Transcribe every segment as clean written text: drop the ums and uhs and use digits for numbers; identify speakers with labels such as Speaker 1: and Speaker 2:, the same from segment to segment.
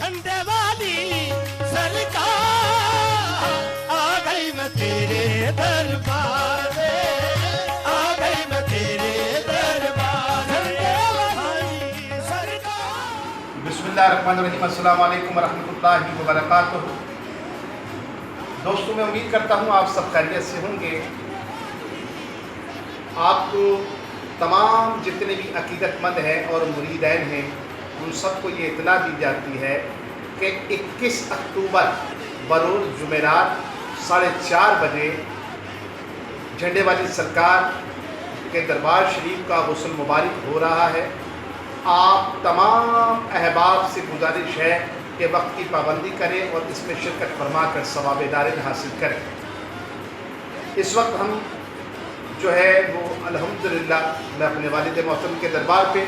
Speaker 1: झंडे वाली सरकार आ गई मैं तेरे दरबार में, आ गई मैं तेरे दरबार झंडे वाली सरकार।
Speaker 2: बिस्मिल्लाहिर्रहमानिर्रहीम, अस्सलाम वालेकुम वरहमतुल्लाहि वबरकातुहू। दोस्तों, मैं उम्मीद करता हूँ आप सब खैरियत से होंगे। आपको तमाम जितने भी अकीदतमंद हैं और मुरीदैन हैं उन सबको ये इत्तला दी जाती है कि 21 अक्टूबर बरोज़ जुमेरात 4:30 बजे झंडे वाली सरकार के दरबार शरीफ का गुस्ल मुबारक हो रहा है। आप तमाम अहबाब से गुजारिश है कि वक्त की पाबंदी करें और इसमें शिरकत फरमा कर सवाब दारिन हासिल करें। इस वक्त हम जो है वो अल्हम्दुलिल्लाह मैं अपने वालिद मोहतरम के दरबार पे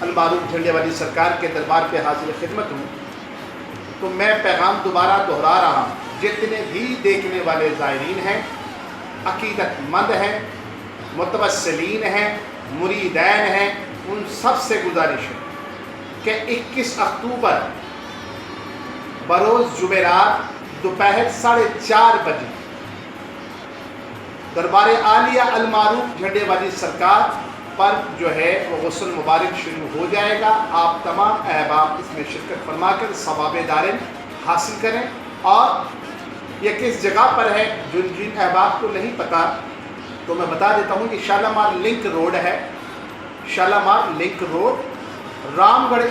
Speaker 2: अलमारूफ झंडे वाली सरकार के दरबार पे हाजिर खिदमत हूँ। तो मैं पैगाम दोबारा दोहरा रहा हूँ, जितने भी देखने वाले ज़ायरीन हैं, अकीदतमंद हैं, मुतवस्सिलीन हैं, मुरीदैन हैं, उन सब से गुजारिश है कि 21 अक्टूबर बरोज़ जुमेरात दोपहर 4:30 बजे दरबार आलिया अलमारूफ झंडे वाली सरकार पर जो है वो गुस्ल मुबारक शुरू हो जाएगा। आप तमाम अहबाब इसमें शिरकत फरमाकर सवाब दारिन हासिल करें। और ये किस जगह पर है, जिन अहबाब को नहीं पता तो मैं बता देता हूँ कि शालामार लिंक रोड है। Shalamar link road, Ramgarh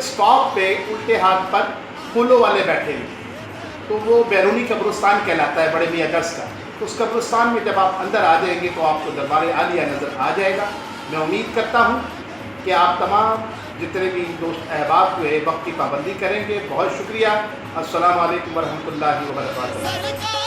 Speaker 2: stop पे उल्टे हाथ पर पुलों वाले बैठे हैं, तो वो बैरूनी कब्रिस्तान कहलाता है, बड़े मियाँ दर्स का। तो उस कब्रिस्तान में जब आप अंदर आ जाएंगे तो आपको दरबार आलिया नज़र आ जाएगा। मैं उम्मीद करता हूँ कि आप तमाम जितने भी दोस्त अहबाब जो है वक्त की पाबंदी करेंगे। बहुत शुक्रिया। अस्सलाम वालेकुम वरहमतुल्लाहि वबरकातुहू।